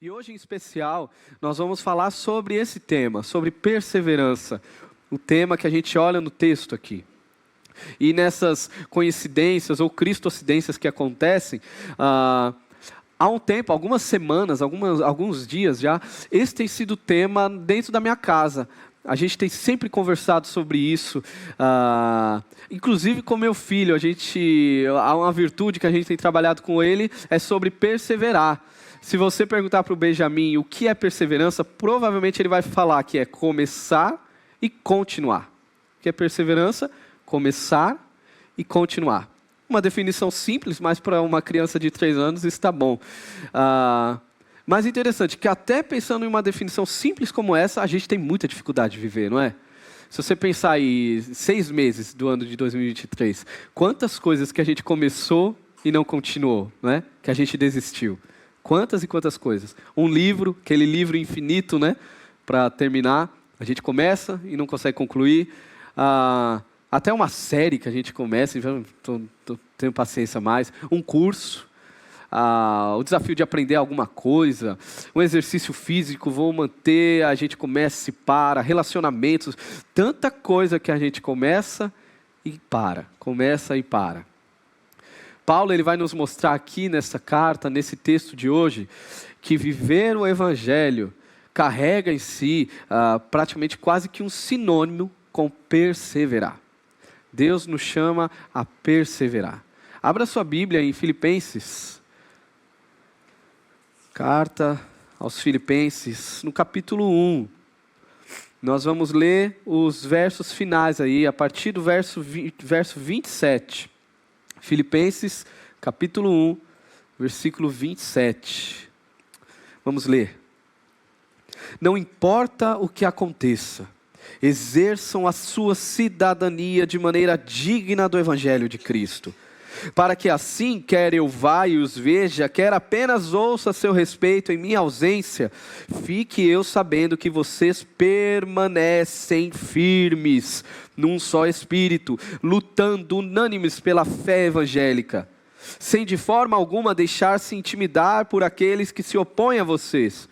E hoje, em especial, nós vamos falar sobre esse tema, sobre perseverança. O tema que a gente olha no texto aqui. E nessas coincidências ou cristocidências que acontecem, há um tempo, algumas semanas, alguns dias já, esse tem sido o tema dentro da minha casa. A gente tem sempre conversado sobre isso, inclusive com meu filho. Há uma virtude que a gente tem trabalhado com ele, é sobre perseverar. Se você perguntar para o Benjamin o que é perseverança, provavelmente ele vai falar que é começar e continuar. O que é perseverança? Começar e continuar. Uma definição simples, mas para uma criança de 3 anos está bom. Mas interessante que até pensando em uma definição simples como essa, a gente tem muita dificuldade de viver, não é? Se você pensar aí 6 meses do ano de 2023, quantas coisas que a gente começou e não continuou, não é? Que a gente desistiu. Quantas e quantas coisas. Um livro, aquele livro infinito, né? Para terminar, a gente começa e não consegue concluir. Até uma série que a gente começa e já não tenho paciência mais. Um curso. O desafio de aprender alguma coisa. Um exercício físico, vou manter, a gente começa e para. Relacionamentos. Tanta coisa que a gente começa e para. Começa e para. Paulo ele vai nos mostrar aqui nessa carta, nesse texto de hoje, que viver o Evangelho carrega em si praticamente quase que um sinônimo com perseverar. Deus nos chama a perseverar. Abra sua Bíblia em Filipenses, carta aos Filipenses, no capítulo 1. Nós vamos ler os versos finais aí, a partir do verso 27. Filipenses, capítulo 1, versículo 27. Vamos ler. Não importa o que aconteça, exerçam a sua cidadania de maneira digna do Evangelho de Cristo, para que assim, quer eu vá e os veja, quer apenas ouça a seu respeito em minha ausência, fique eu sabendo que vocês permanecem firmes num só espírito, lutando unânimes pela fé evangélica, sem de forma alguma deixar-se intimidar por aqueles que se opõem a vocês.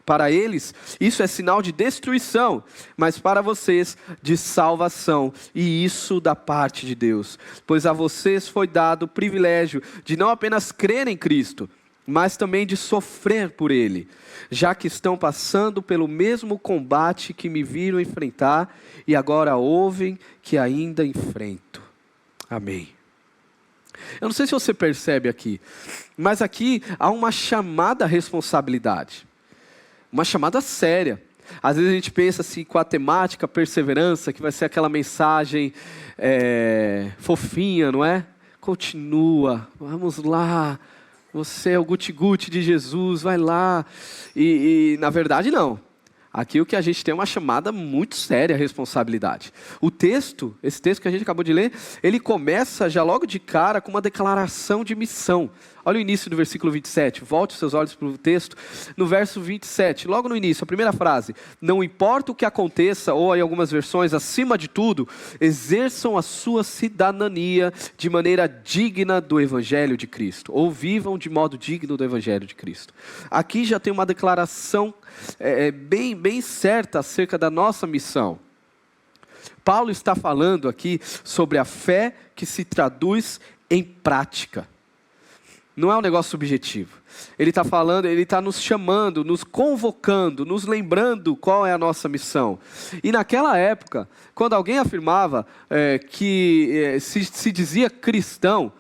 Para eles, isso é sinal de destruição, mas para vocês, de salvação, e isso da parte de Deus. Pois a vocês foi dado o privilégio de não apenas crer em Cristo, mas também de sofrer por Ele, já que estão passando pelo mesmo combate que me viram enfrentar, e agora ouvem que ainda enfrento. Amém. Eu não sei se você percebe aqui, mas aqui há uma chamada responsabilidade. Uma chamada séria. Às vezes a gente pensa assim com a temática perseverança, que vai ser aquela mensagem fofinha, não é? Continua, vamos lá, você é o guti-guti de Jesus, vai lá. E na verdade não. Aqui o que a gente tem é uma chamada muito séria, a responsabilidade. Esse texto que a gente acabou de ler, ele começa já logo de cara com uma declaração de missão. Olha o início do versículo 27, volte os seus olhos para o texto. No verso 27, logo no início, a primeira frase. Não importa o que aconteça, ou em algumas versões, acima de tudo, exerçam a sua cidadania de maneira digna do Evangelho de Cristo. Ou vivam de modo digno do Evangelho de Cristo. Aqui já tem uma declaração bem certa acerca da nossa missão. Paulo está falando aqui sobre a fé que se traduz em prática. Não é um negócio subjetivo. Ele está falando, ele está nos chamando, nos convocando, nos lembrando qual é a nossa missão. E naquela época, quando alguém afirmava que se dizia cristão,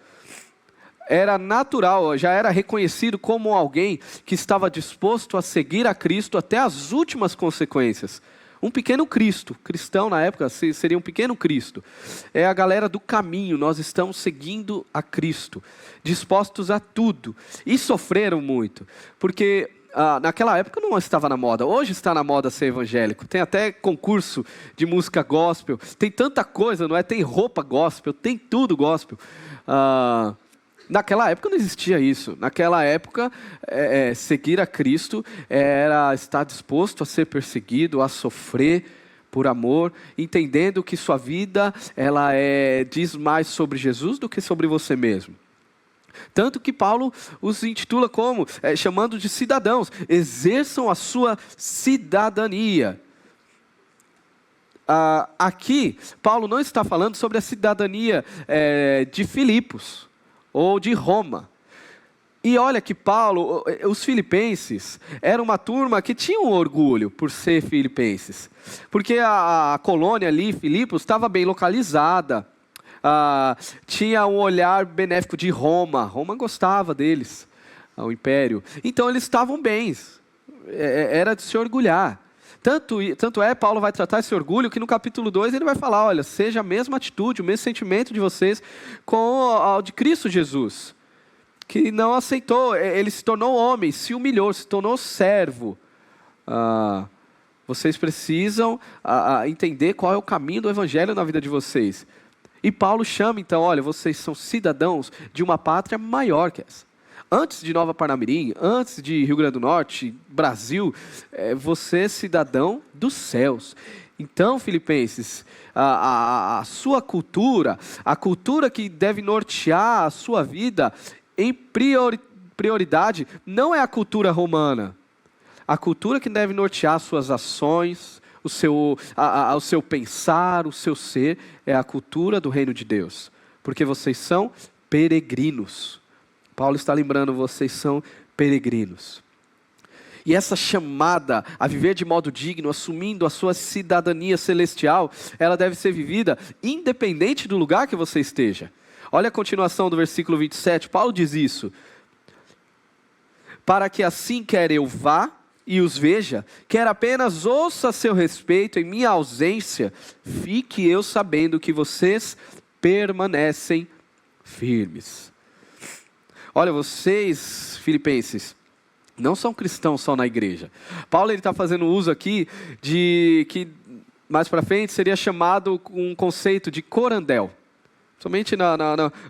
era natural, já era reconhecido como alguém que estava disposto a seguir a Cristo até as últimas consequências. Um pequeno Cristo, cristão na época seria um pequeno Cristo. É a galera do caminho, nós estamos seguindo a Cristo, dispostos a tudo. E sofreram muito, porque naquela época não estava na moda. Hoje está na moda ser evangélico. Tem até concurso de música gospel, tem tanta coisa, não é? Tem roupa gospel, tem tudo gospel. Naquela época não existia isso. Naquela época, seguir a Cristo era estar disposto a ser perseguido, a sofrer por amor, entendendo que sua vida diz mais sobre Jesus do que sobre você mesmo. Tanto que Paulo os intitula como, chamando de cidadãos, exerçam a sua cidadania. Aqui, Paulo não está falando sobre a cidadania de Filipos ou de Roma. E olha que Paulo, os filipenses, era uma turma que tinha um orgulho por ser filipenses. Porque a colônia ali, Filipos, estava bem localizada. Tinha um olhar benéfico de Roma. Roma gostava deles, o império. Então eles estavam bens. Era de se orgulhar. Tanto é, Paulo vai tratar esse orgulho, que no capítulo 2 ele vai falar, olha, seja a mesma atitude, o mesmo sentimento de vocês com o de Cristo Jesus, que não aceitou, ele se tornou homem, se humilhou, se tornou servo. Vocês precisam entender qual é o caminho do evangelho na vida de vocês. E Paulo chama então, olha, vocês são cidadãos de uma pátria maior que essa. Antes de Nova Parnamirim, antes de Rio Grande do Norte, Brasil, você é cidadão dos céus. Então, filipenses, a sua cultura, a cultura que deve nortear a sua vida, em prioridade, não é a cultura romana. A cultura que deve nortear as suas ações, o seu pensar, o seu ser, é a cultura do reino de Deus. Porque vocês são peregrinos. Paulo está lembrando, vocês são peregrinos. E essa chamada a viver de modo digno, assumindo a sua cidadania celestial, ela deve ser vivida independente do lugar que você esteja. Olha a continuação do versículo 27, Paulo diz isso. Para que assim quer eu vá e os veja, quer apenas ouça a seu respeito em minha ausência, fique eu sabendo que vocês permanecem firmes. Olha, vocês, filipenses, não são cristãos só na igreja. Paulo está fazendo uso aqui de que mais para frente seria chamado um conceito de corandel. Somente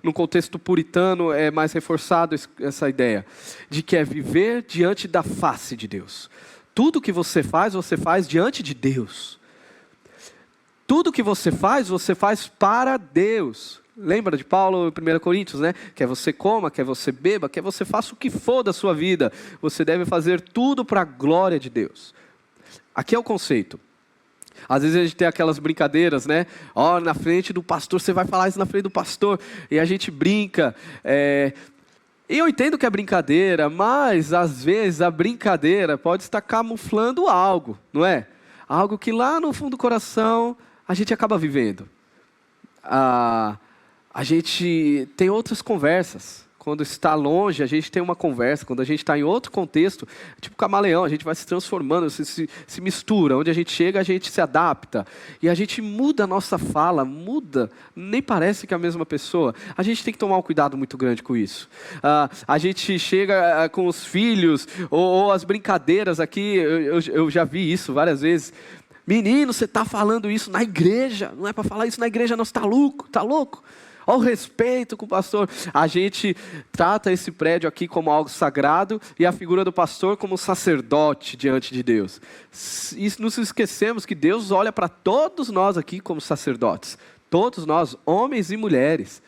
no contexto puritano é mais reforçado essa ideia de que é viver diante da face de Deus. Tudo que você faz diante de Deus. Tudo que você faz para Deus. Lembra de Paulo em 1 Coríntios, né? Quer você coma, quer você beba, quer você faça o que for da sua vida. Você deve fazer tudo para a glória de Deus. Aqui é o conceito. Às vezes a gente tem aquelas brincadeiras, né? Na frente do pastor, você vai falar isso na frente do pastor. E a gente brinca. E eu entendo que é brincadeira, mas às vezes a brincadeira pode estar camuflando algo, não é? Algo que lá no fundo do coração a gente acaba vivendo. A gente tem outras conversas. Quando está longe, a gente tem uma conversa. Quando a gente está em outro contexto, tipo camaleão, a gente vai se transformando, se mistura. Onde a gente chega, a gente se adapta. E a gente muda a nossa fala, nem parece que é a mesma pessoa. A gente tem que tomar um cuidado muito grande com isso. A gente chega com os filhos, ou as brincadeiras aqui, eu já vi isso várias vezes. Menino, você está falando isso na igreja. Não é para falar isso na igreja, não, você está louco? Olha o respeito com o pastor. A gente trata esse prédio aqui como algo sagrado e a figura do pastor como sacerdote diante de Deus. E nos esquecemos que Deus olha para todos nós aqui como sacerdotes. Todos nós, homens e mulheres.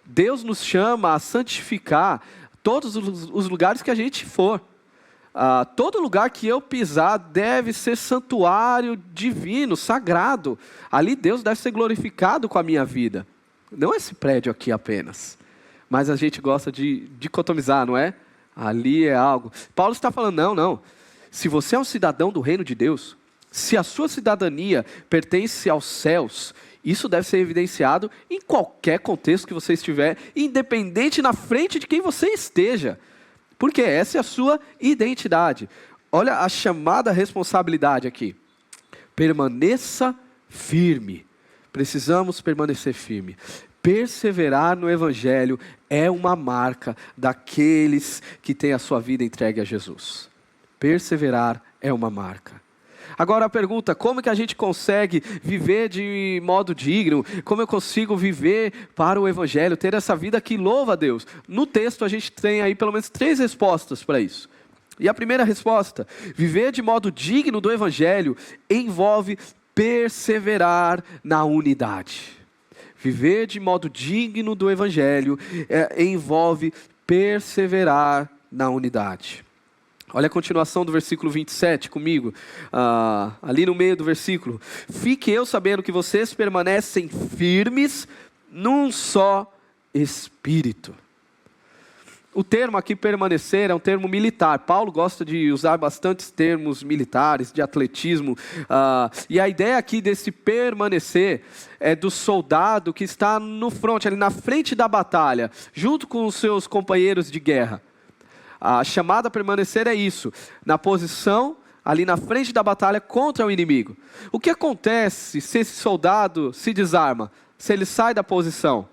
Deus nos chama a santificar todos os lugares que a gente for. Todo lugar que eu pisar deve ser santuário divino, sagrado. Ali Deus deve ser glorificado com a minha vida. Não esse prédio aqui apenas, mas a gente gosta de dicotomizar, não é? Ali é algo. Paulo está falando, não. Se você é um cidadão do reino de Deus, se a sua cidadania pertence aos céus, isso deve ser evidenciado em qualquer contexto que você estiver, independente na frente de quem você esteja. Porque essa é a sua identidade. Olha a chamada responsabilidade aqui. Permaneça firme. Precisamos permanecer firme. Perseverar no Evangelho é uma marca daqueles que têm a sua vida entregue a Jesus. Perseverar é uma marca. Agora a pergunta, como que a gente consegue viver de modo digno? Como eu consigo viver para o Evangelho, ter essa vida que louva a Deus? No texto a gente tem aí pelo menos 3 respostas para isso. E a primeira resposta, viver de modo digno do Evangelho envolve perseverar na unidade. Viver de modo digno do Evangelho envolve perseverar na unidade. Olha a continuação do versículo 27 comigo, ali no meio do versículo. Fique eu sabendo que vocês permanecem firmes num só Espírito. O termo aqui permanecer é um termo militar. Paulo gosta de usar bastantes termos militares, de atletismo. E a ideia aqui desse permanecer é do soldado que está no front, ali na frente da batalha, junto com os seus companheiros de guerra. A chamada a permanecer é isso, na posição, ali na frente da batalha contra o inimigo. O que acontece se esse soldado se desarma, se ele sai da posição?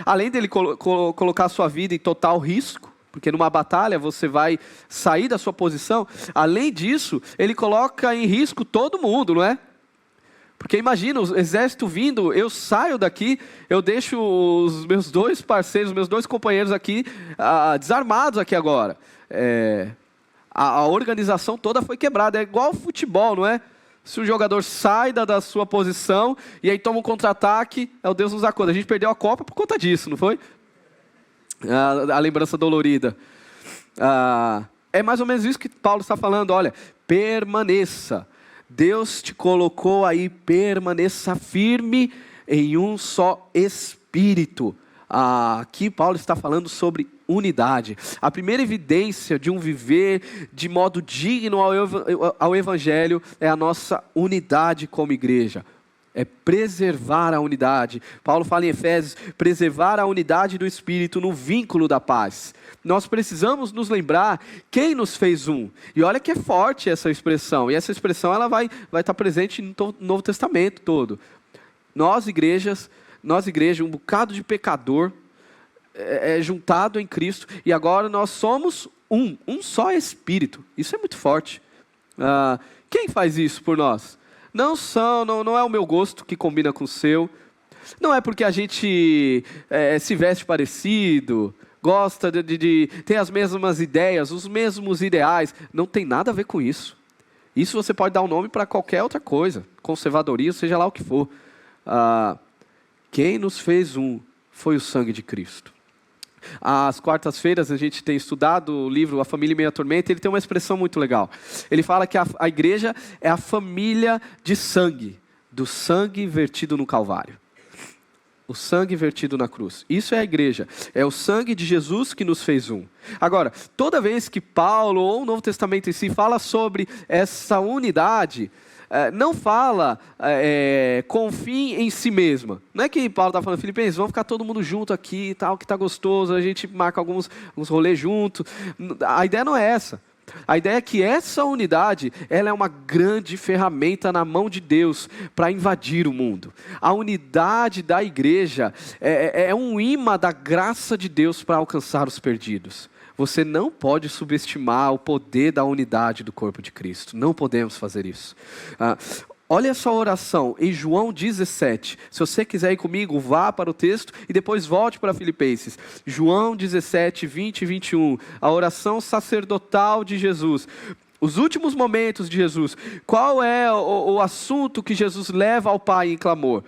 Além dele colocar sua vida em total risco, porque numa batalha você vai sair da sua posição, além disso, ele coloca em risco todo mundo, não é? Porque imagina, o exército vindo, eu saio daqui, eu deixo os meus dois parceiros, os meus dois companheiros aqui, desarmados aqui agora. A organização toda foi quebrada, é igual ao futebol, não é? Se o jogador sai da sua posição e aí toma um contra-ataque, é o Deus nos acuda. A gente perdeu a Copa por conta disso, não foi? A lembrança dolorida. É mais ou menos isso que Paulo está falando. Olha, permaneça. Deus te colocou aí, permaneça firme em um só Espírito. Aqui Paulo está falando sobre unidade. A primeira evidência de um viver de modo digno ao Evangelho é a nossa unidade como igreja. É preservar a unidade. Paulo fala em Efésios, preservar a unidade do Espírito no vínculo da paz. Nós precisamos nos lembrar quem nos fez um. E olha que é forte essa expressão. E essa expressão ela vai estar presente no Novo Testamento todo. Nós, igreja, um bocado de pecador, juntado em Cristo, e agora nós somos um só Espírito. Isso é muito forte. Quem faz isso por nós? Não é o meu gosto que combina com o seu, não é porque a gente se veste parecido, gosta de ter as mesmas ideias, os mesmos ideais, não tem nada a ver com isso. Isso você pode dar um nome para qualquer outra coisa, conservadorismo, seja lá o que for. Quem nos fez um foi o sangue de Cristo. Às quartas-feiras a gente tem estudado o livro A Família em Meio à Tormenta. Ele tem uma expressão muito legal. Ele fala que a igreja é a família de sangue, do sangue vertido no Calvário. O sangue vertido na cruz. Isso é a igreja. É o sangue de Jesus que nos fez um. Agora, toda vez que Paulo ou o Novo Testamento em si fala sobre essa unidade, não fala com fim em si mesma. Não é que Paulo está falando, Filipenses, vamos ficar todo mundo junto aqui e tal, que está gostoso, a gente marca alguns rolês juntos. A ideia não é essa. A ideia é que essa unidade, ela é uma grande ferramenta na mão de Deus para invadir o mundo. A unidade da igreja é um imã da graça de Deus para alcançar os perdidos. Você não pode subestimar o poder da unidade do corpo de Cristo. Não podemos fazer isso. Olha essa oração em João 17. Se você quiser ir comigo, vá para o texto e depois volte para Filipenses. João 17, 20 e 21. A oração sacerdotal de Jesus. Os últimos momentos de Jesus. Qual é o assunto que Jesus leva ao Pai em clamor?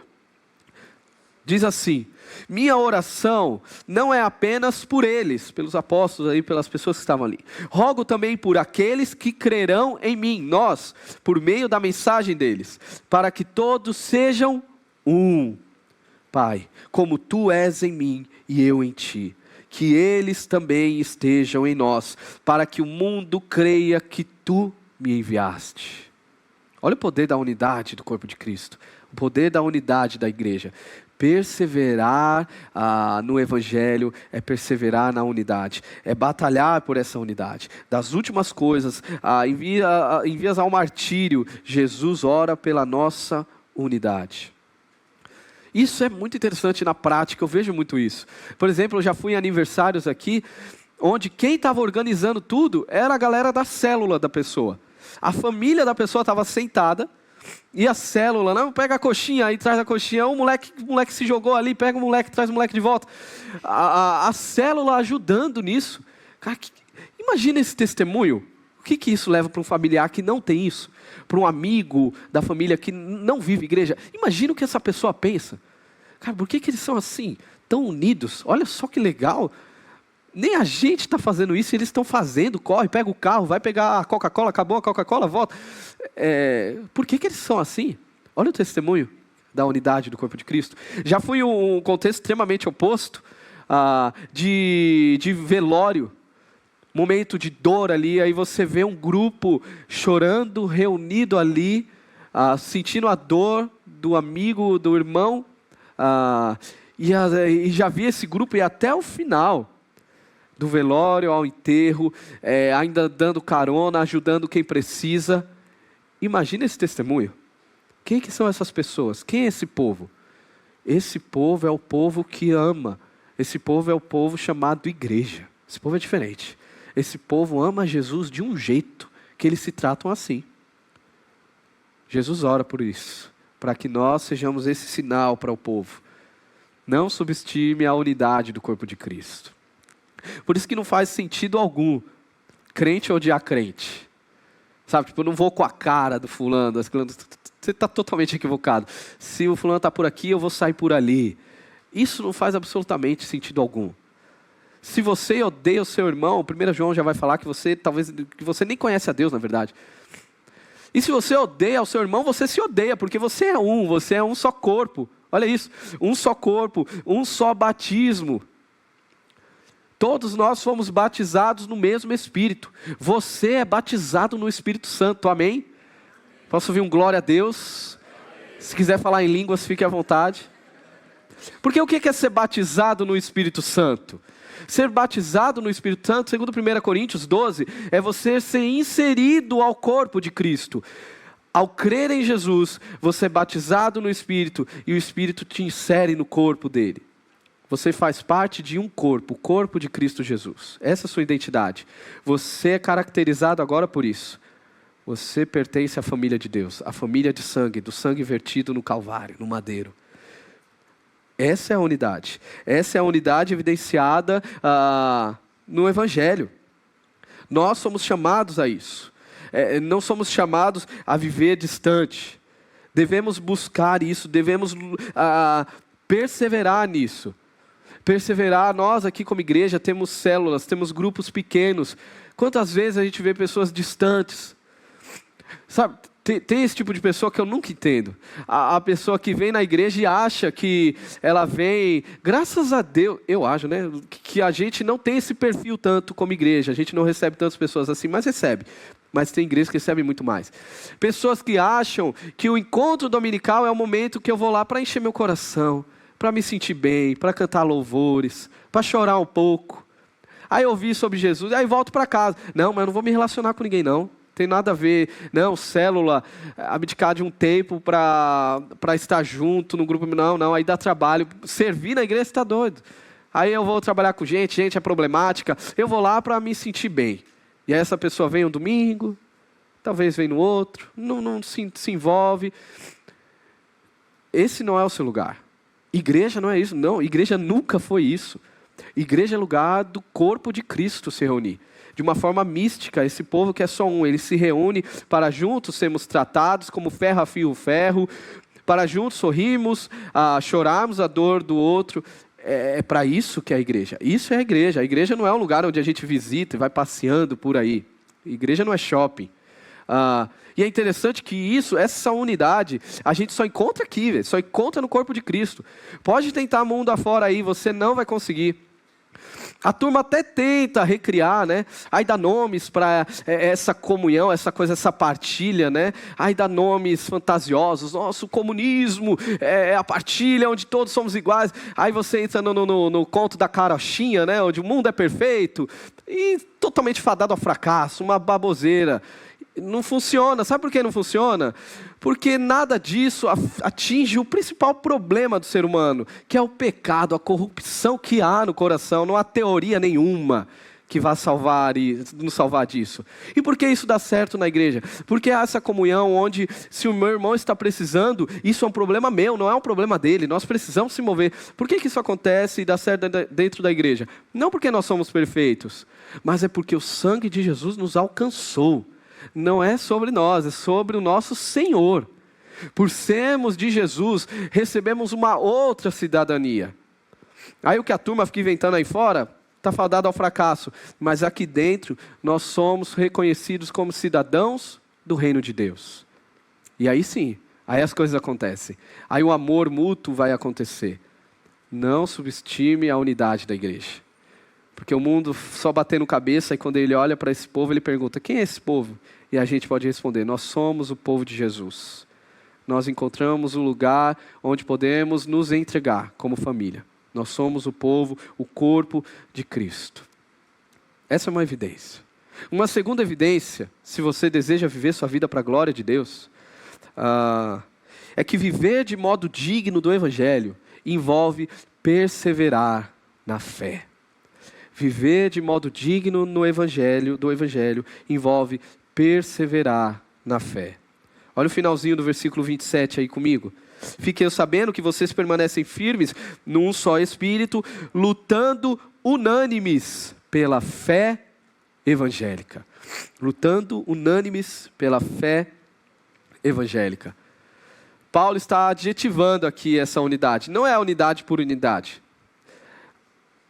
Diz assim: minha oração não é apenas por eles, pelos apóstolos aí, pelas pessoas que estavam ali. Rogo também por aqueles que crerão em mim, nós, por meio da mensagem deles, para que todos sejam um. Pai, como tu és em mim e eu em ti, que eles também estejam em nós, para que o mundo creia que tu me enviaste. Olha o poder da unidade do corpo de Cristo, o poder da unidade da igreja. Perseverar no Evangelho é perseverar na unidade, é batalhar por essa unidade. Das últimas coisas, em vias ao martírio, Jesus ora pela nossa unidade. Isso é muito interessante na prática, eu vejo muito isso. Por exemplo, eu já fui em aniversários aqui, onde quem estava organizando tudo era a galera da célula da pessoa. A família da pessoa estava sentada, e a célula, não, pega a coxinha, aí traz a coxinha, o moleque se jogou ali, pega o moleque, traz o moleque de volta. A célula ajudando nisso. Cara, imagina esse testemunho. O que isso leva para um familiar que não tem isso? Para um amigo da família que não vive igreja? Imagina o que essa pessoa pensa. Cara, por que eles são assim, tão unidos? Olha só que legal. Nem a gente está fazendo isso, eles estão fazendo. Corre, pega o carro, vai pegar a Coca-Cola, acabou a Coca-Cola, volta. Por que eles são assim? Olha o testemunho da unidade do corpo de Cristo. Já foi um contexto extremamente oposto, de velório, momento de dor ali, aí você vê um grupo chorando, reunido ali, sentindo a dor do amigo, do irmão, e já vi esse grupo ir até o final, do velório ao enterro, ainda dando carona, ajudando quem precisa. Imagina esse testemunho. Quem que são essas pessoas? Quem é esse povo? Esse povo é o povo que ama. Esse povo é o povo chamado igreja. Esse povo é diferente. Esse povo ama Jesus de um jeito que eles se tratam assim. Jesus ora por isso, para que nós sejamos esse sinal para o povo. Não subestime a unidade do corpo de Cristo. Por isso que não faz sentido algum crente odiar crente. Sabe, tipo, eu não vou com a cara do fulano. Você está totalmente equivocado. Se o fulano está por aqui, eu vou sair por ali. Isso não faz absolutamente sentido algum. Se você odeia o seu irmão, 1 João já vai falar que você nem conhece a Deus, na verdade. E se você odeia o seu irmão, você se odeia, porque você é um só corpo. Olha isso, um só corpo, um só batismo. Todos nós fomos batizados no mesmo Espírito. Você é batizado no Espírito Santo, amém? Posso ouvir um glória a Deus? Se quiser falar em línguas, fique à vontade. Porque o que é ser batizado no Espírito Santo? Ser batizado no Espírito Santo, segundo 1 Coríntios 12, é você ser inserido ao corpo de Cristo. Ao crer em Jesus, você é batizado no Espírito e o Espírito te insere no corpo dele. Você faz parte de um corpo, o corpo de Cristo Jesus. Essa é a sua identidade. Você é caracterizado agora por isso. Você pertence à família de Deus, à família de sangue, do sangue vertido no Calvário, no madeiro. Essa é a unidade. Essa é a unidade evidenciada no Evangelho. Nós somos chamados a isso. Não somos chamados a viver distante. Devemos buscar isso, devemos perseverar nisso. Perseverar, nós aqui como igreja temos células, temos grupos pequenos. Quantas vezes a gente vê pessoas distantes? Sabe, tem esse tipo de pessoa que eu nunca entendo. A pessoa que vem na igreja e acha que ela vem, graças a Deus, eu acho, né? Que a gente não tem esse perfil tanto como igreja. A gente não recebe tantas pessoas assim, mas recebe. Mas tem igrejas que recebem muito mais. Pessoas que acham que o encontro dominical é o momento que eu vou lá para encher meu coração, para me sentir bem, para cantar louvores, para chorar um pouco. Aí eu ouvi sobre Jesus, aí volto para casa. Não, mas eu não vou me relacionar com ninguém não. Tem nada a ver, não, célula, abdicar de um tempo para estar junto no grupo, não, aí dá trabalho. Servir na igreja está doido. Aí eu vou trabalhar com gente é problemática, eu vou lá para me sentir bem. E aí essa pessoa vem um domingo, talvez vem no outro, não se envolve. Esse não é o seu lugar. Igreja não é isso, não, igreja nunca foi isso. Igreja é lugar do corpo de Cristo se reunir. De uma forma mística, esse povo que é só um, ele se reúne para juntos sermos tratados como ferro afia o ferro, para juntos sorrirmos, chorarmos a dor do outro. É para isso que é a igreja. Isso é a igreja. A igreja não é um lugar onde a gente visita e vai passeando por aí. A igreja não é shopping. E é interessante que essa unidade, a gente só encontra aqui, só encontra no corpo de Cristo. Pode tentar mundo afora aí, você não vai conseguir. A turma até tenta recriar, né? Aí dá nomes para essa comunhão, essa coisa, essa partilha, né? Aí dá nomes fantasiosos. Nossa, o comunismo é a partilha onde todos somos iguais. Aí você entra no conto da carochinha, né? Onde o mundo é perfeito e totalmente fadado ao fracasso, uma baboseira. Não funciona. Sabe por que não funciona? Porque nada disso atinge o principal problema do ser humano, que é o pecado, a corrupção que há no coração. Não há teoria nenhuma que vá nos salvar disso. E por que isso dá certo na igreja? Porque há essa comunhão onde, se o meu irmão está precisando, isso é um problema meu, não é um problema dele. Nós precisamos se mover. Por que isso acontece e dá certo dentro da igreja? Não porque nós somos perfeitos, mas é porque o sangue de Jesus nos alcançou. Não é sobre nós, é sobre o nosso Senhor. Por sermos de Jesus, recebemos uma outra cidadania. Aí o que a turma fica inventando aí fora, está fadado ao fracasso. Mas aqui dentro, nós somos reconhecidos como cidadãos do reino de Deus. E aí sim, aí as coisas acontecem. Aí o amor mútuo vai acontecer. Não subestime a unidade da igreja. Porque o mundo só batendo cabeça, e quando ele olha para esse povo, ele pergunta, quem é esse povo? E a gente pode responder, nós somos o povo de Jesus. Nós encontramos um lugar onde podemos nos entregar como família. Nós somos o povo, o corpo de Cristo. Essa é uma evidência. Uma segunda evidência, se você deseja viver sua vida para a glória de Deus, é que viver de modo digno do Evangelho envolve perseverar na fé. Viver de modo digno do Evangelho envolve perseverar na fé. Olha o finalzinho do versículo 27 aí comigo. Fiquei sabendo que vocês permanecem firmes num só espírito, lutando unânimes pela fé evangélica. Lutando unânimes pela fé evangélica. Paulo está adjetivando aqui essa unidade. Não é a unidade por unidade.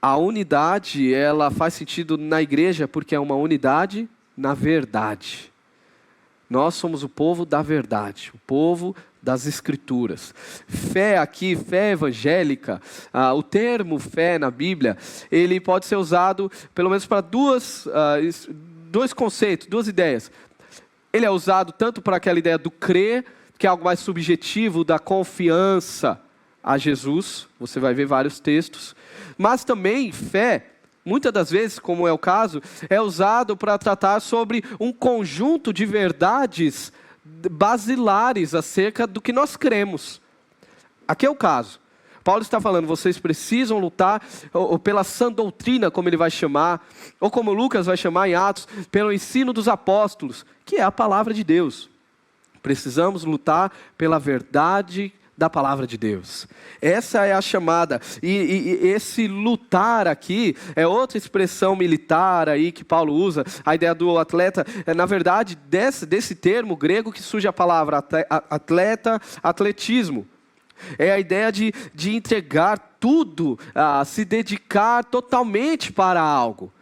A unidade, ela faz sentido na igreja porque é uma unidade na verdade. Nós somos o povo da verdade, o povo das Escrituras. Fé aqui, fé evangélica, o termo fé na Bíblia, ele pode ser usado pelo menos para dois conceitos, duas ideias. Ele é usado tanto para aquela ideia do crer, que é algo mais subjetivo, da confiança a Jesus, você vai ver vários textos, mas também fé, muitas das vezes, como é o caso, é usado para tratar sobre um conjunto de verdades basilares acerca do que nós cremos. Aqui é o caso. Paulo está falando, vocês precisam lutar ou pela sã doutrina, como ele vai chamar, ou como Lucas vai chamar em Atos, pelo ensino dos apóstolos, que é a palavra de Deus. Precisamos lutar pela verdade da palavra de Deus. Essa é a chamada. E esse lutar aqui é outra expressão militar aí que Paulo usa. A ideia do atleta, na verdade, desse termo grego que surge a palavra atleta, atletismo. É a ideia de entregar tudo, se dedicar totalmente para algo.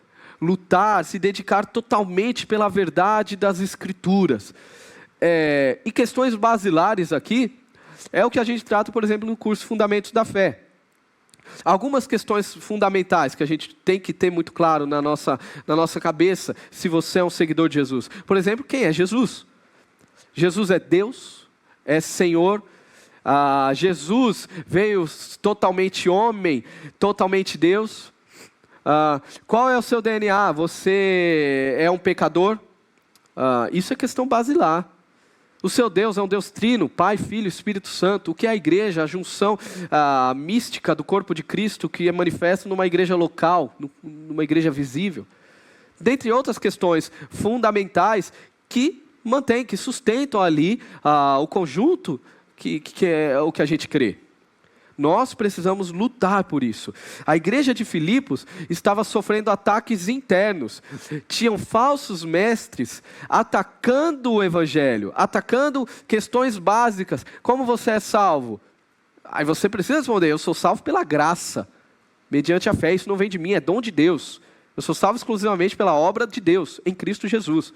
Lutar, se dedicar totalmente pela verdade das Escrituras. E questões basilares aqui, é o que a gente trata, por exemplo, no curso Fundamentos da Fé. Algumas questões fundamentais que a gente tem que ter muito claro na nossa cabeça, se você é um seguidor de Jesus. Por exemplo, quem é Jesus? Jesus é Deus, é Senhor. Jesus veio totalmente homem, totalmente Deus. Qual é o seu DNA? Você é um pecador? Isso é questão basilar. O seu Deus é um Deus trino, Pai, Filho, Espírito Santo. O que é a igreja? A junção mística do corpo de Cristo que é manifesta numa igreja local, numa igreja visível. Dentre outras questões fundamentais que mantêm, que sustentam ali o conjunto que é o que a gente crê. Nós precisamos lutar por isso. A igreja de Filipos estava sofrendo ataques internos. Tinham falsos mestres atacando o evangelho, atacando questões básicas. Como você é salvo? Aí você precisa responder, eu sou salvo pela graça, mediante a fé. Isso não vem de mim, é dom de Deus. Eu sou salvo exclusivamente pela obra de Deus, em Cristo Jesus.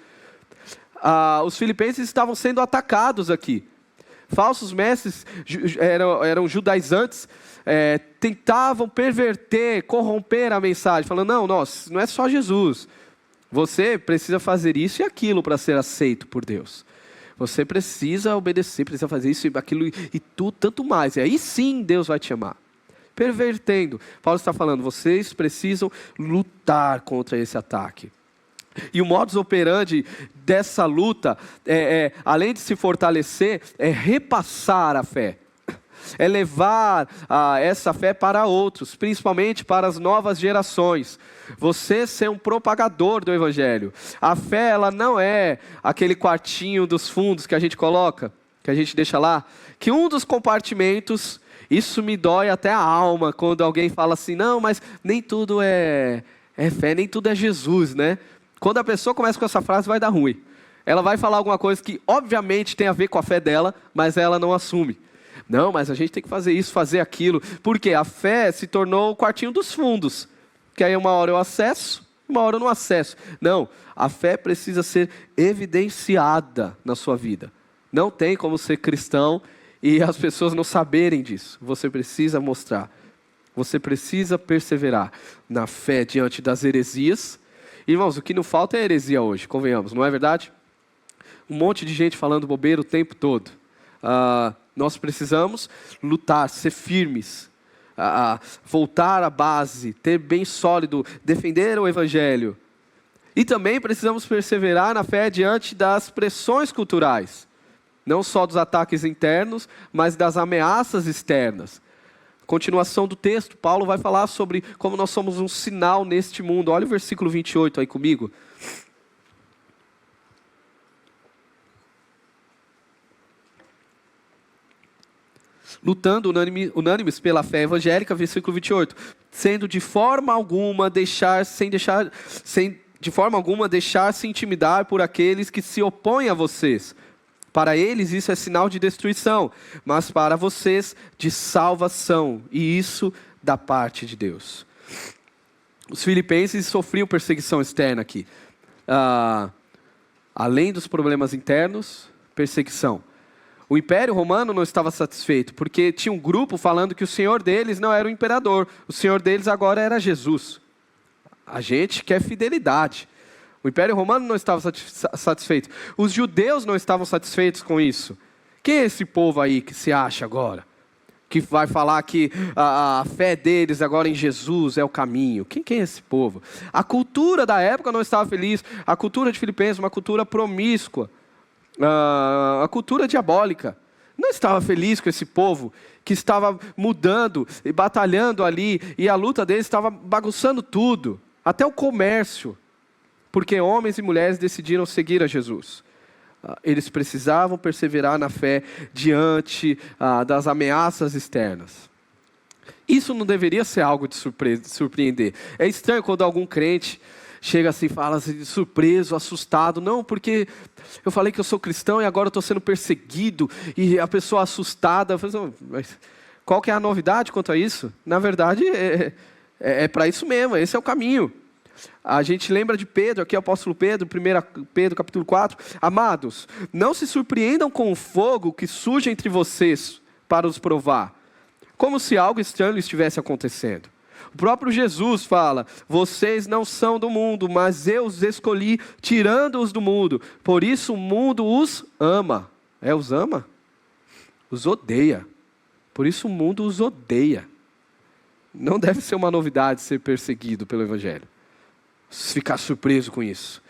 Os filipenses estavam sendo atacados aqui. Falsos mestres eram judaizantes, tentavam perverter, corromper a mensagem, falando, não é só Jesus. Você precisa fazer isso e aquilo para ser aceito por Deus. Você precisa obedecer, precisa fazer isso e aquilo e tudo, tanto mais. E aí sim Deus vai te amar. Pervertendo. Paulo está falando, vocês precisam lutar contra esse ataque. E o modus operandi dessa luta, além de se fortalecer, é repassar a fé. É levar essa fé para outros, principalmente para as novas gerações. Você ser um propagador do Evangelho. A fé, ela não é aquele quartinho dos fundos que a gente coloca, que a gente deixa lá, que um dos compartimentos, isso me dói até a alma, quando alguém fala assim, não, mas nem tudo é fé, nem tudo é Jesus, né? Quando a pessoa começa com essa frase, vai dar ruim. Ela vai falar alguma coisa que obviamente tem a ver com a fé dela, mas ela não assume. Não, mas a gente tem que fazer isso, fazer aquilo. Porque a fé se tornou o quartinho dos fundos. Que aí uma hora eu acesso, uma hora eu não acesso. Não, a fé precisa ser evidenciada na sua vida. Não tem como ser cristão e as pessoas não saberem disso. Você precisa mostrar. Você precisa perseverar na fé diante das heresias. Irmãos, o que não falta é heresia hoje, convenhamos, não é verdade? Um monte de gente falando bobeira o tempo todo. Nós precisamos lutar, ser firmes, voltar à base, ter bem sólido, defender o evangelho. E também precisamos perseverar na fé diante das pressões culturais. Não só dos ataques internos, mas das ameaças externas. Continuação do texto, Paulo vai falar sobre como nós somos um sinal neste mundo. Olha o versículo 28 aí comigo. Lutando unânimes pela fé evangélica, versículo 28. Sendo de forma alguma deixar-se intimidar por aqueles que se opõem a vocês. Para eles isso é sinal de destruição, mas para vocês de salvação, e isso da parte de Deus. Os filipenses sofriam perseguição externa aqui. Além dos problemas internos, perseguição. O Império Romano não estava satisfeito, porque tinha um grupo falando que o senhor deles não era o imperador, o senhor deles agora era Jesus. A gente quer fidelidade. O Império Romano não estava satisfeito. Os judeus não estavam satisfeitos com isso. Quem é esse povo aí que se acha agora? Que vai falar que a fé deles agora em Jesus é o caminho. Quem é esse povo? A cultura da época não estava feliz. A cultura de Filipenses, uma cultura promíscua. A cultura diabólica. Não estava feliz com esse povo que estava mudando e batalhando ali. E a luta deles estava bagunçando tudo. Até o comércio. Porque homens e mulheres decidiram seguir a Jesus. Eles precisavam perseverar na fé diante das ameaças externas. Isso não deveria ser algo de surpreender. É estranho quando algum crente chega assim e fala assim, surpreso, assustado. Não, porque eu falei que eu sou cristão e agora eu estou sendo perseguido. E a pessoa assustada. Eu falo, mas qual que é a novidade quanto a isso? Na verdade, é para isso mesmo, esse é o caminho. A gente lembra de Pedro, aqui o apóstolo Pedro, 1 Pedro capítulo 4. Amados, não se surpreendam com o fogo que surge entre vocês para os provar, como se algo estranho estivesse acontecendo. O próprio Jesus fala, vocês não são do mundo, mas eu os escolhi tirando-os do mundo. Por isso o mundo os ama. Os ama? Os odeia. Por isso o mundo os odeia. Não deve ser uma novidade ser perseguido pelo evangelho. Ficar surpreso com isso.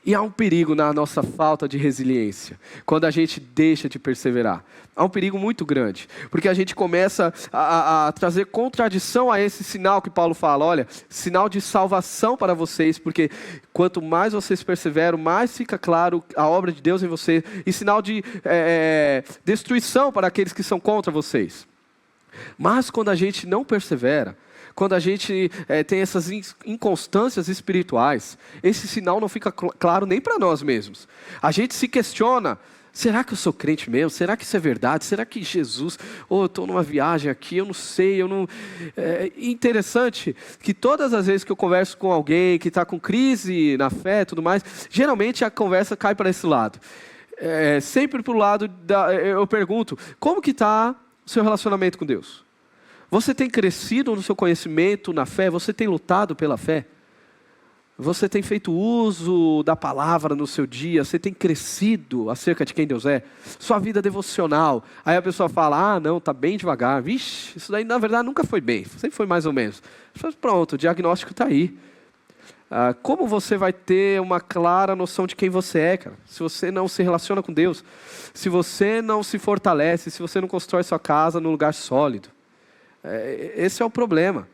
E há um perigo na nossa falta de resiliência, quando a gente deixa de perseverar. Há um perigo muito grande, porque a gente começa a trazer contradição a esse sinal que Paulo fala. Olha, sinal de salvação para vocês, porque quanto mais vocês perseveram, mais fica claro a obra de Deus em vocês, e sinal de destruição para aqueles que são contra vocês. Mas quando a gente não persevera, quando a gente tem essas inconstâncias espirituais, esse sinal não fica claro nem para nós mesmos. A gente se questiona, será que eu sou crente mesmo? Será que isso é verdade? Será que Jesus... eu estou numa viagem aqui, eu não sei, É interessante que todas as vezes que eu converso com alguém que está com crise na fé e tudo mais, geralmente a conversa cai para esse lado. Sempre para o lado, eu pergunto, como que está o seu relacionamento com Deus? Você tem crescido no seu conhecimento, na fé? Você tem lutado pela fé? Você tem feito uso da palavra no seu dia? Você tem crescido acerca de quem Deus é? Sua vida devocional. Aí a pessoa fala, não, está bem devagar. Vixe, isso daí na verdade nunca foi bem. Sempre foi mais ou menos. Pronto, o diagnóstico está aí. Como você vai ter uma clara noção de quem você é, cara? Se você não se relaciona com Deus. Se você não se fortalece. Se você não constrói sua casa num lugar sólido. Esse é o problema.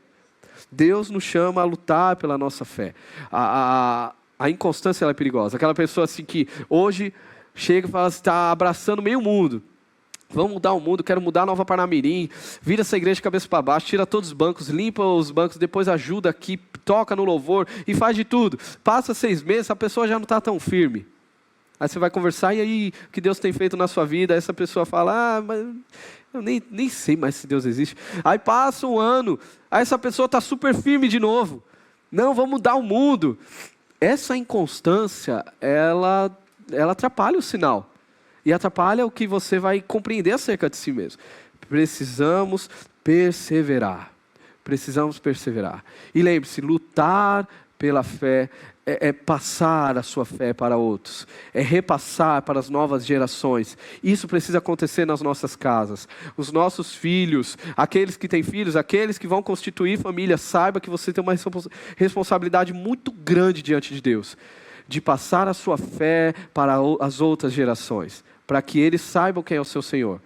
Deus nos chama a lutar pela nossa fé. A inconstância ela é perigosa. Aquela pessoa assim que hoje chega e fala assim, está abraçando meio mundo. Vamos mudar o mundo, quero mudar Nova Parnamirim. Vira essa igreja de cabeça para baixo, tira todos os bancos, limpa os bancos, depois ajuda aqui, toca no louvor e faz de tudo. Passa 6 meses, a pessoa já não está tão firme. Aí você vai conversar, e aí, o que Deus tem feito na sua vida? Aí essa pessoa fala, mas eu nem sei mais se Deus existe. Aí passa um ano, aí essa pessoa está super firme de novo. Não, vamos mudar o mundo. Essa inconstância, ela atrapalha o sinal. E atrapalha o que você vai compreender acerca de si mesmo. Precisamos perseverar. Precisamos perseverar. E lembre-se, lutar pela fé é passar a sua fé para outros. É repassar para as novas gerações. Isso precisa acontecer nas nossas casas. Os nossos filhos, aqueles que têm filhos, aqueles que vão constituir família, saiba que você tem uma responsabilidade muito grande diante de Deus. De passar a sua fé para as outras gerações. Para que eles saibam quem é o seu Senhor.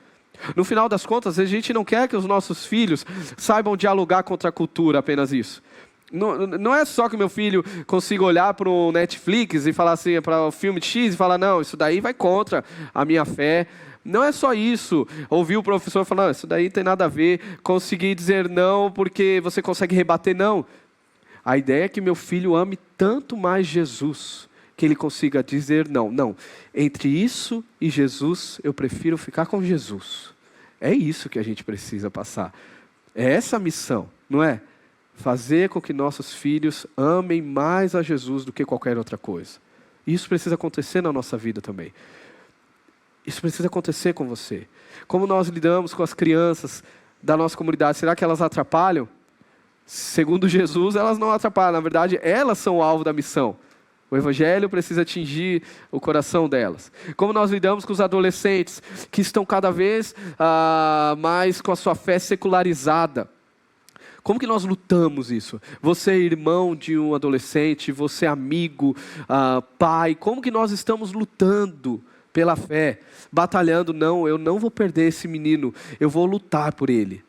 No final das contas, a gente não quer que os nossos filhos saibam dialogar contra a cultura, apenas isso. Não é só que meu filho consiga olhar para o Netflix e falar assim, para o filme X e falar, não, isso daí vai contra a minha fé. Não é só isso. Ouvir o professor falar, não, isso daí não tem nada a ver. Conseguir dizer não porque você consegue rebater, não. A ideia é que meu filho ame tanto mais Jesus, que ele consiga dizer não. Não, entre isso e Jesus, eu prefiro ficar com Jesus. É isso que a gente precisa passar. É essa a missão, não é? Fazer com que nossos filhos amem mais a Jesus do que qualquer outra coisa. Isso precisa acontecer na nossa vida também. Isso precisa acontecer com você. Como nós lidamos com as crianças da nossa comunidade, será que elas atrapalham? Segundo Jesus, elas não atrapalham. Na verdade, elas são o alvo da missão. O Evangelho precisa atingir o coração delas. Como nós lidamos com os adolescentes que estão cada vez mais com a sua fé secularizada. Como que nós lutamos isso? Você é irmão de um adolescente, você é amigo, pai. Como que nós estamos lutando pela fé? Batalhando, não, eu não vou perder esse menino, eu vou lutar por ele.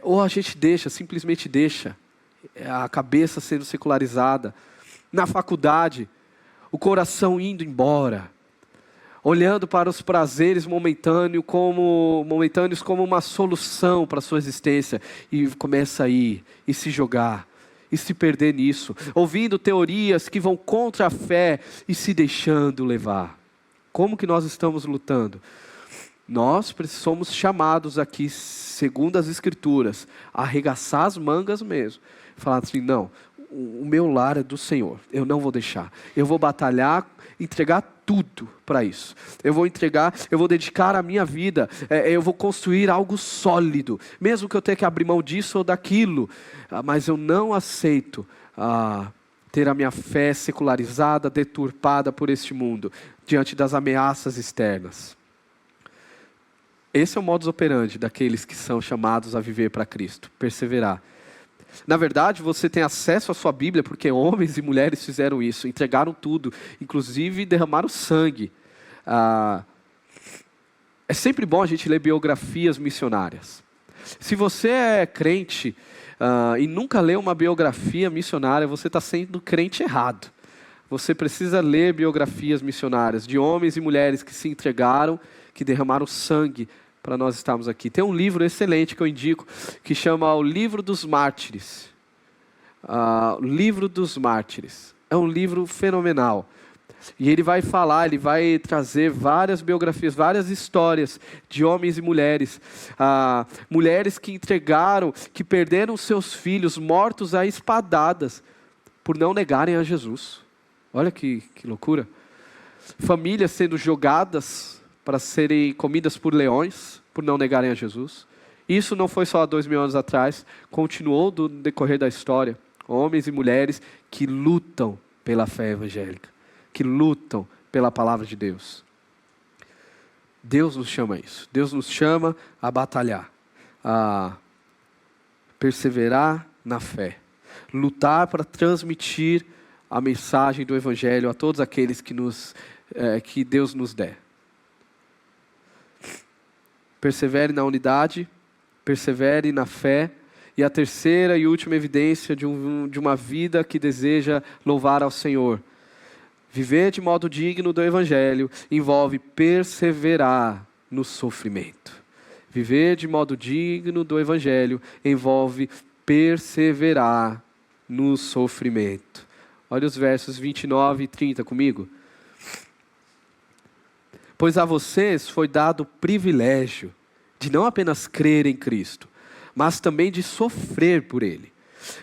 Ou a gente simplesmente deixa a cabeça sendo secularizada. Na faculdade, o coração indo embora. Olhando para os prazeres momentâneos como uma solução para a sua existência. E começa a ir, e se jogar, e se perder nisso. Ouvindo teorias que vão contra a fé e se deixando levar. Como que nós estamos lutando? Nós somos chamados aqui, segundo as Escrituras, a arregaçar as mangas mesmo. Falar assim, não, o meu lar é do Senhor, eu não vou deixar. Eu vou batalhar, entregar tudo para isso. Eu vou dedicar a minha vida, eu vou construir algo sólido. Mesmo que eu tenha que abrir mão disso ou daquilo, mas eu não aceito ter a minha fé secularizada, deturpada por este mundo, diante das ameaças externas. Esse é o modus operandi daqueles que são chamados a viver para Cristo, perseverar. Na verdade, você tem acesso à sua Bíblia, porque homens e mulheres fizeram isso, entregaram tudo, inclusive derramaram sangue. É sempre bom a gente ler biografias missionárias. Se você é crente e nunca leu uma biografia missionária, você está sendo crente errado. Você precisa ler biografias missionárias de homens e mulheres que se entregaram, que derramaram sangue para nós estarmos aqui. Tem um livro excelente que eu indico, que chama O Livro dos Mártires. O Livro dos Mártires. É um livro fenomenal. E ele vai trazer várias biografias, várias histórias de homens e mulheres. Mulheres que entregaram, que perderam seus filhos mortos a espadadas, por não negarem a Jesus. Olha que loucura. Famílias sendo jogadas para serem comidas por leões, por não negarem a Jesus. Isso não foi só há 2000 anos atrás, continuou do decorrer da história. Homens e mulheres que lutam pela fé evangélica, que lutam pela palavra de Deus. Deus nos chama a isso. Deus nos chama a batalhar, a perseverar na fé, lutar para transmitir a mensagem do Evangelho a todos aqueles que Deus nos der. Persevere na unidade, persevere na fé. E a terceira e última evidência de uma vida que deseja louvar ao Senhor. Viver de modo digno do Evangelho envolve perseverar no sofrimento. Viver de modo digno do Evangelho envolve perseverar no sofrimento. Olha os versos 29 e 30 comigo. Pois a vocês foi dado o privilégio de não apenas crer em Cristo, mas também de sofrer por Ele,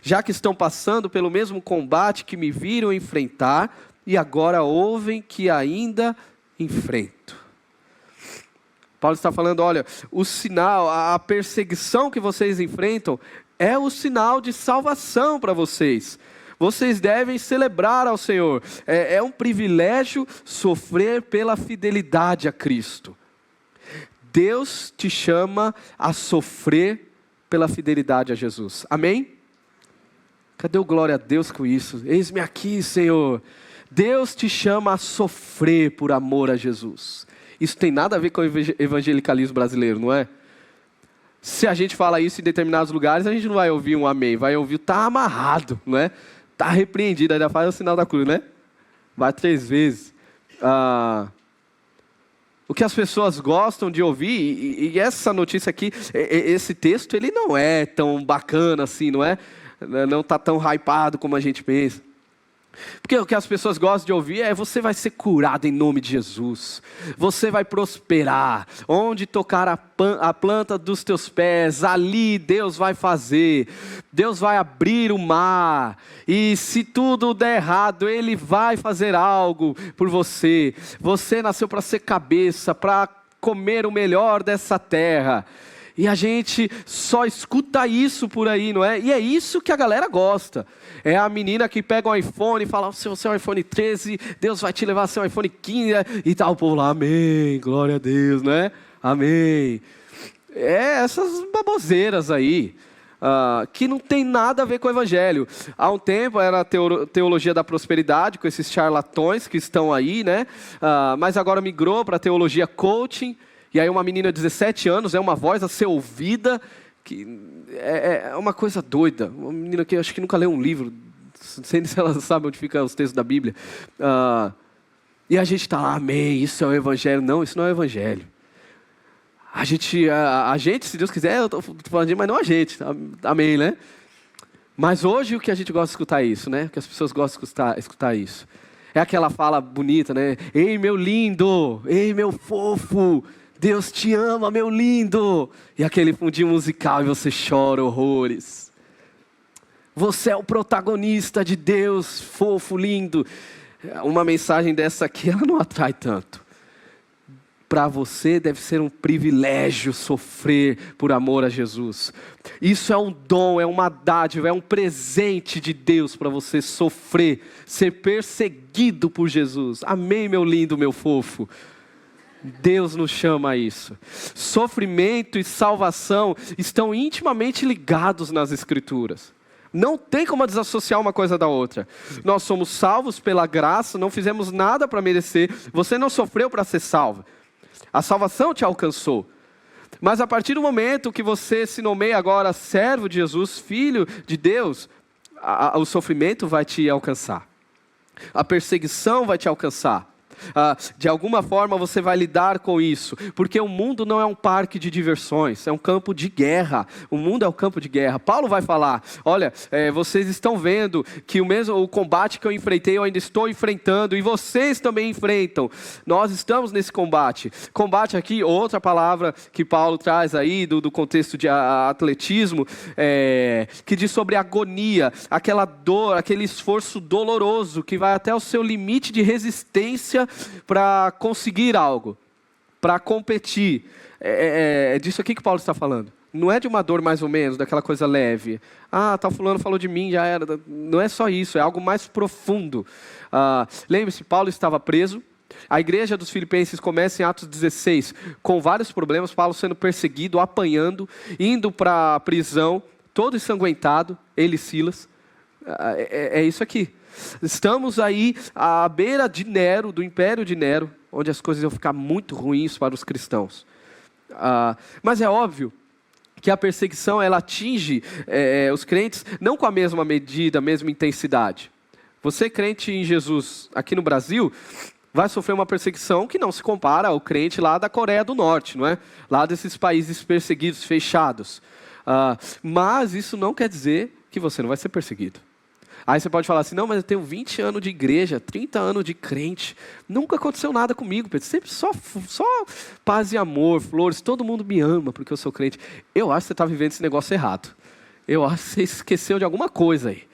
já que estão passando pelo mesmo combate que me viram enfrentar e agora ouvem que ainda enfrento. Paulo está falando, olha, o sinal, a perseguição que vocês enfrentam é o sinal de salvação para vocês. Vocês devem celebrar ao Senhor. É um privilégio sofrer pela fidelidade a Cristo. Deus te chama a sofrer pela fidelidade a Jesus. Amém? Cadê o glória a Deus com isso? Eis-me aqui, Senhor. Deus te chama a sofrer por amor a Jesus. Isso tem nada a ver com o evangelicalismo brasileiro, não é? Se a gente fala isso em determinados lugares, a gente não vai ouvir um amém, vai ouvir tá amarrado, não é? Tá repreendido, ainda faz o sinal da cruz, né? Vai 3 vezes. O que as pessoas gostam de ouvir, e essa notícia aqui, esse texto, ele não é tão bacana assim, não é? Não está tão hypado como a gente pensa. Porque o que as pessoas gostam de ouvir é: você vai ser curado em nome de Jesus, você vai prosperar, onde tocar a planta dos teus pés, ali Deus vai fazer, Deus vai abrir o mar, e se tudo der errado, Ele vai fazer algo por você, você nasceu para ser cabeça, para comer o melhor dessa terra. E a gente só escuta isso por aí, não é? E é isso que a galera gosta. É a menina que pega um iPhone e fala: se você é um iPhone 13, Deus vai te levar a ser um iPhone 15. E tal, o povo lá, amém, glória a Deus, né? Amém. É essas baboseiras aí, que não tem nada a ver com o Evangelho. Há um tempo era a teologia da prosperidade, com esses charlatões que estão aí, né? Mas agora migrou para a teologia coaching. E aí uma menina de 17 anos, é uma voz a ser ouvida, que é uma coisa doida. Uma menina que acho que nunca leu um livro, não sei se ela sabe onde ficam os textos da Bíblia. E a gente está lá, amém, isso é o Evangelho. Não, isso não é o Evangelho. A gente, se Deus quiser, eu estou falando, mas não a gente, amém, né? Mas hoje o que a gente gosta de escutar é isso, né? O que as pessoas gostam de escutar isso. É aquela fala bonita, né? Ei, meu lindo, ei, meu fofo, Deus te ama, meu lindo. E aquele fundinho musical e você chora horrores. Você é o protagonista de Deus, fofo, lindo. Uma mensagem dessa aqui, ela não atrai tanto. Para você deve ser um privilégio sofrer por amor a Jesus. Isso é um dom, é uma dádiva, é um presente de Deus para você sofrer, ser perseguido por Jesus. Amém, meu lindo, meu fofo. Deus nos chama a isso. Sofrimento e salvação estão intimamente ligados nas Escrituras. Não tem como desassociar uma coisa da outra. Nós somos salvos pela graça, não fizemos nada para merecer. Você não sofreu para ser salvo. A salvação te alcançou. Mas a partir do momento que você se nomeia agora servo de Jesus, filho de Deus, o sofrimento vai te alcançar. A perseguição vai te alcançar. De alguma forma você vai lidar com isso, porque o mundo não é um parque de diversões, é um campo de guerra. O mundo é um campo de guerra. Paulo vai falar: olha, vocês estão vendo que o combate que eu enfrentei, eu ainda estou enfrentando, e vocês também enfrentam. Nós estamos nesse combate. Combate aqui, outra palavra que Paulo traz aí do contexto de atletismo, que diz sobre agonia, aquela dor, aquele esforço doloroso que vai até o seu limite de resistência para conseguir algo, para competir. É disso aqui que Paulo está falando. Não é de uma dor mais ou menos, daquela coisa leve. Tal fulano falou de mim, já era. Não é só isso, é algo mais profundo. Lembre-se, Paulo estava preso. A igreja dos Filipenses começa em Atos 16, com vários problemas. Paulo sendo perseguido, apanhando, indo para a prisão, todo ensanguentado, ele e Silas. É isso aqui. Estamos aí à beira de Nero, do Império de Nero, onde as coisas iam ficar muito ruins para os cristãos. Mas é óbvio que a perseguição ela atinge os crentes não com a mesma medida, a mesma intensidade. Você crente em Jesus aqui no Brasil, vai sofrer uma perseguição que não se compara ao crente lá da Coreia do Norte, não é? Lá desses países perseguidos, fechados. Mas isso não quer dizer que você não vai ser perseguido. Aí você pode falar assim, não, mas eu tenho 20 anos de igreja, 30 anos de crente, nunca aconteceu nada comigo, Pedro. Sempre só paz e amor, flores, todo mundo me ama porque eu sou crente. Eu acho que você está vivendo esse negócio errado. Eu acho que você esqueceu de alguma coisa aí.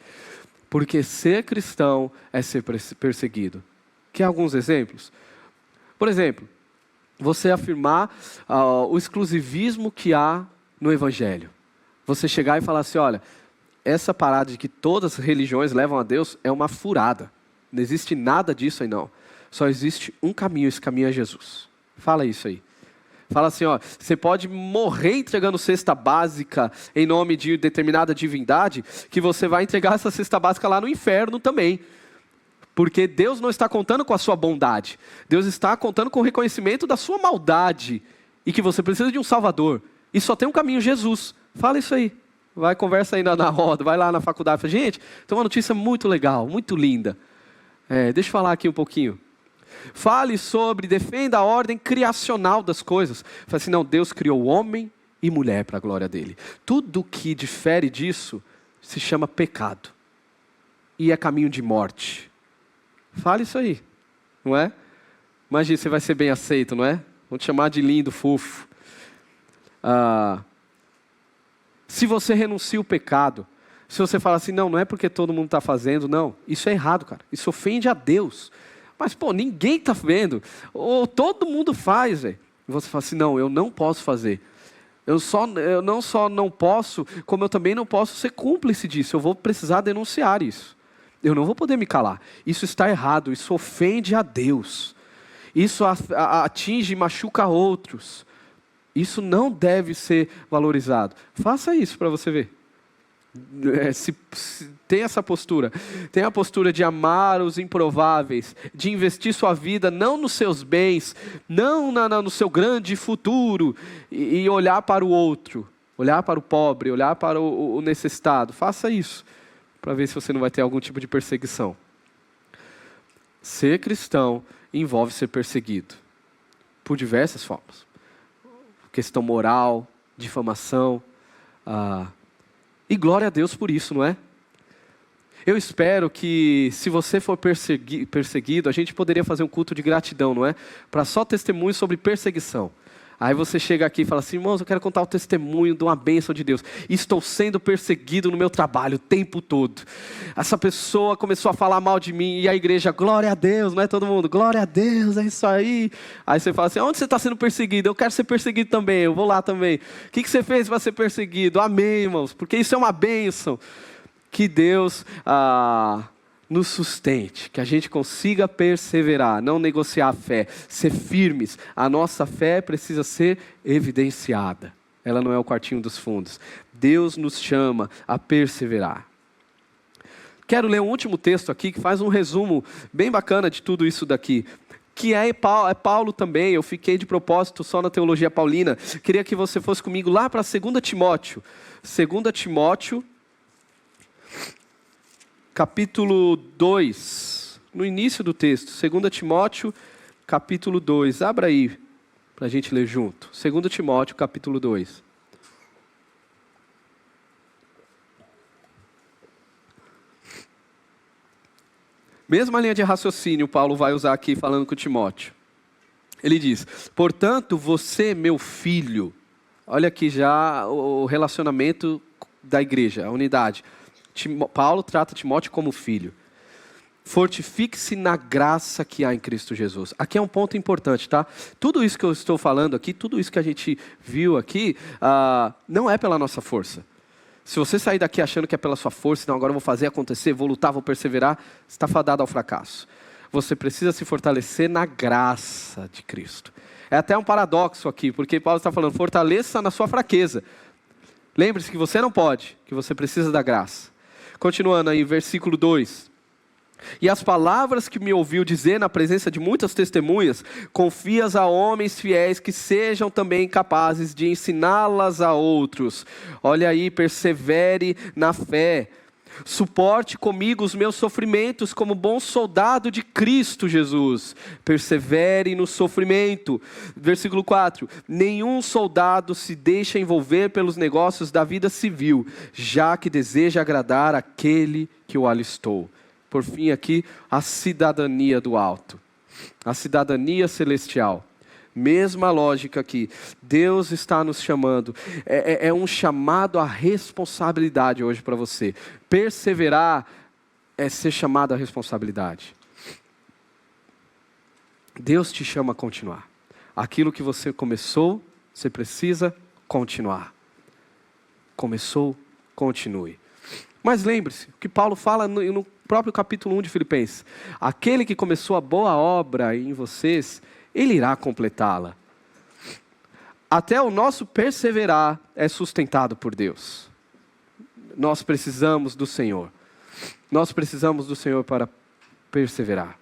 Porque ser cristão é ser perseguido. Quer alguns exemplos? Por exemplo, você afirmar o exclusivismo que há no Evangelho. Você chegar e falar assim, olha, essa parada de que todas as religiões levam a Deus é uma furada. Não existe nada disso aí não. Só existe um caminho, esse caminho é Jesus. Fala isso aí. Fala assim, ó, você pode morrer entregando cesta básica em nome de determinada divindade, que você vai entregar essa cesta básica lá no inferno também. Porque Deus não está contando com a sua bondade. Deus está contando com o reconhecimento da sua maldade. E que você precisa de um Salvador. E só tem um caminho, Jesus. Fala isso aí. Vai, conversa aí na roda, vai lá na faculdade. Fala, gente, tem uma notícia muito legal, muito linda. Deixa eu falar aqui um pouquinho. Fale sobre, defenda a ordem criacional das coisas. Fala assim, não, Deus criou homem e mulher para a glória dele. Tudo que difere disso se chama pecado. E é caminho de morte. Fale isso aí, não é? Imagina, você vai ser bem aceito, não é? Vão te chamar de lindo, fofo. Se você renuncia o pecado, se você fala assim, não é porque todo mundo está fazendo, não. Isso é errado, cara. Isso ofende a Deus. Mas, pô, ninguém está vendo. Ou todo mundo faz, velho. E você fala assim, não, eu não posso fazer. Eu não só não posso, como eu também não posso ser cúmplice disso. Eu vou precisar denunciar isso. Eu não vou poder me calar. Isso está errado, isso ofende a Deus. Isso atinge e machuca outros. Isso não deve ser valorizado. Faça isso para você ver. Tem essa postura. Tem a postura de amar os improváveis, de investir sua vida não nos seus bens, não no seu grande futuro, e olhar para o outro, olhar para o pobre, olhar para o necessitado. Faça isso, para ver se você não vai ter algum tipo de perseguição. Ser cristão envolve ser perseguido, por diversas formas. Questão moral, difamação, e glória a Deus por isso, não é? Eu espero que, se você for perseguido, a gente poderia fazer um culto de gratidão, não é? Para só testemunho sobre perseguição. Aí você chega aqui e fala assim, irmãos, eu quero contar o testemunho de uma bênção de Deus. Estou sendo perseguido no meu trabalho o tempo todo. Essa pessoa começou a falar mal de mim e a igreja, glória a Deus, não é todo mundo? Glória a Deus, é isso aí. Aí você fala assim, onde você está sendo perseguido? Eu quero ser perseguido também, eu vou lá também. O que você fez para ser perseguido? Amém, irmãos, porque isso é uma bênção. Que Deus nos sustente, que a gente consiga perseverar, não negociar a fé, ser firmes. A nossa fé precisa ser evidenciada. Ela não é o quartinho dos fundos. Deus nos chama a perseverar. Quero ler um último texto aqui que faz um resumo bem bacana de tudo isso daqui. Que é Paulo também. Eu fiquei de propósito só na teologia paulina. Queria que você fosse comigo lá para 2 Timóteo. 2 Timóteo. Capítulo 2, no início do texto, 2 Timóteo, capítulo 2. Abra aí, para a gente ler junto. 2 Timóteo, capítulo 2. Mesma linha de raciocínio Paulo vai usar aqui falando com Timóteo. Ele diz, portanto, você, meu filho, olha aqui já o relacionamento da igreja, a unidade. Paulo trata Timóteo como filho. Fortifique-se na graça que há em Cristo Jesus. Aqui é um ponto importante, tá? Tudo isso que eu estou falando aqui, tudo isso que a gente viu aqui, não é pela nossa força. Se você sair daqui achando que é pela sua força, não, agora eu vou fazer acontecer, vou lutar, vou perseverar, você está fadado ao fracasso. Você precisa se fortalecer na graça de Cristo. É até um paradoxo aqui, porque Paulo está falando, fortaleça na sua fraqueza. Lembre-se que você não pode, que você precisa da graça. Continuando aí, versículo 2. E as palavras que me ouviu dizer na presença de muitas testemunhas, confias a homens fiéis que sejam também capazes de ensiná-las a outros. Olha aí, persevere na fé. Suporte comigo os meus sofrimentos como bom soldado de Cristo Jesus. Persevere no sofrimento. Versículo 4. Nenhum soldado se deixa envolver pelos negócios da vida civil, já que deseja agradar aquele que o alistou. Por fim aqui, a cidadania do alto. A cidadania celestial. Mesma lógica aqui. Deus está nos chamando. É um chamado à responsabilidade hoje para você. Perseverar é ser chamado à responsabilidade. Deus te chama a continuar. Aquilo que você começou, você precisa continuar. Começou, continue. Mas lembre-se, o que Paulo fala no próprio capítulo 1 de Filipenses. Aquele que começou a boa obra em vocês, Ele irá completá-la. Até o nosso perseverar é sustentado por Deus. Nós precisamos do Senhor. Nós precisamos do Senhor para perseverar.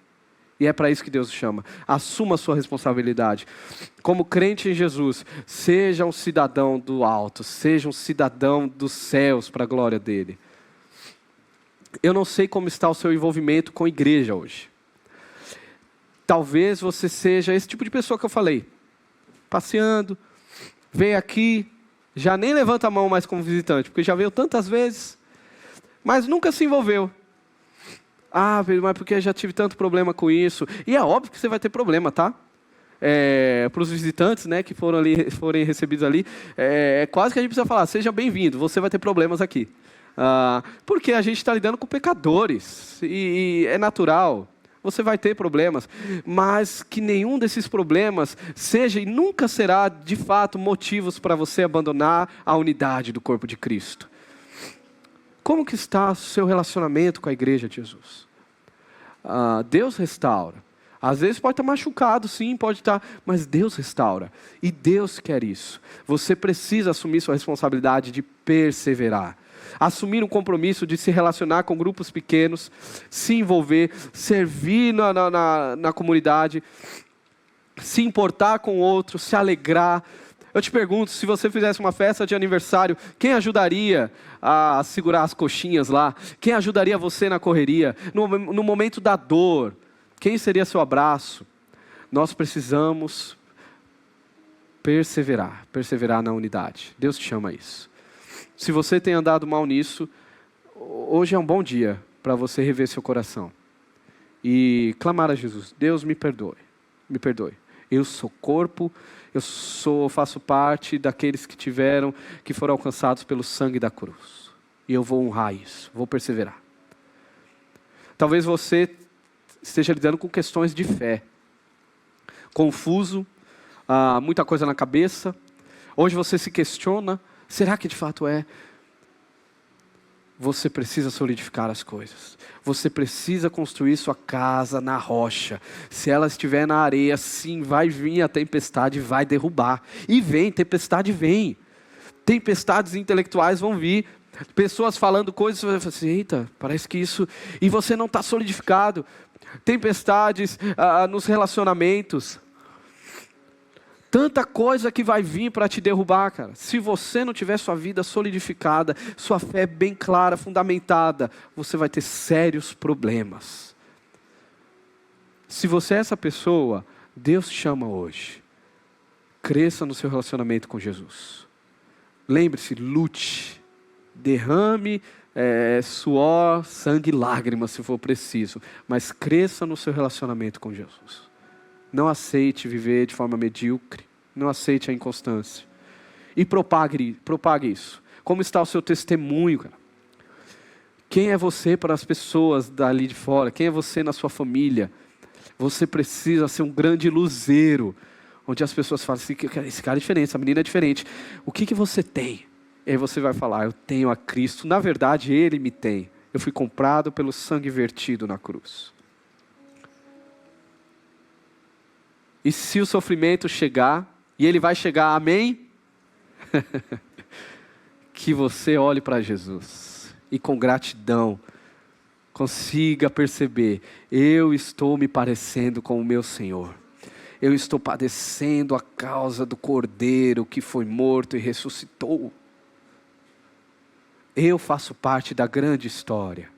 E é para isso que Deus chama. Assuma a sua responsabilidade. Como crente em Jesus, seja um cidadão do alto, seja um cidadão dos céus para a glória dEle. Eu não sei como está o seu envolvimento com a igreja hoje. Talvez você seja esse tipo de pessoa que eu falei. Passeando, vem aqui, já nem levanta a mão mais como visitante, porque já veio tantas vezes, mas nunca se envolveu. Ah, mas porque eu já tive tanto problema com isso. E é óbvio que você vai ter problema, tá? Para os visitantes, né, que forem recebidos ali, é quase que a gente precisa falar, seja bem-vindo, você vai ter problemas aqui. Porque a gente está lidando com pecadores, e é natural. Você vai ter problemas, mas que nenhum desses problemas seja e nunca será, de fato, motivos para você abandonar a unidade do corpo de Cristo. Como que está o seu relacionamento com a igreja de Jesus? Deus restaura. Às vezes pode estar machucado, sim, pode estar, mas Deus restaura. E Deus quer isso. Você precisa assumir sua responsabilidade de perseverar. Assumir um compromisso de se relacionar com grupos pequenos, se envolver, servir na comunidade, se importar com outros, se alegrar. Eu te pergunto, se você fizesse uma festa de aniversário, quem ajudaria a segurar as coxinhas lá? Quem ajudaria você na correria? No momento da dor, quem seria seu abraço? Nós precisamos perseverar na unidade. Deus te chama a isso. Se você tem andado mal nisso, hoje é um bom dia para você rever seu coração. E clamar a Jesus, Deus me perdoe. Eu sou corpo, faço parte daqueles que foram alcançados pelo sangue da cruz. E eu vou honrar isso, vou perseverar. Talvez você esteja lidando com questões de fé. Confuso, muita coisa na cabeça. Hoje você se questiona, será que de fato é? Você precisa solidificar as coisas. Você precisa construir sua casa na rocha. Se ela estiver na areia, sim, vai vir a tempestade, vai derrubar. E tempestade vem. Tempestades intelectuais vão vir. Pessoas falando coisas, você vai falar assim, eita, parece que isso... E você não está solidificado. Tempestades nos relacionamentos. Tanta coisa que vai vir para te derrubar, cara. Se você não tiver sua vida solidificada, sua fé bem clara, fundamentada, você vai ter sérios problemas. Se você é essa pessoa, Deus te chama hoje. Cresça no seu relacionamento com Jesus. Lembre-se, lute, derrame suor, sangue e lágrimas, se for preciso. Mas cresça no seu relacionamento com Jesus. Não aceite viver de forma medíocre. Não aceite a inconstância. E propague isso. Como está o seu testemunho, cara? Quem é você para as pessoas dali de fora? Quem é você na sua família? Você precisa ser um grande luzeiro. Onde as pessoas falam assim, esse cara é diferente, essa menina é diferente. O que você tem? E aí você vai falar, eu tenho a Cristo. Na verdade, Ele me tem. Eu fui comprado pelo sangue vertido na cruz. E se o sofrimento chegar, e ele vai chegar, amém? Que você olhe para Jesus e com gratidão consiga perceber, eu estou me parecendo com o meu Senhor. Eu estou padecendo a causa do Cordeiro que foi morto e ressuscitou. Eu faço parte da grande história.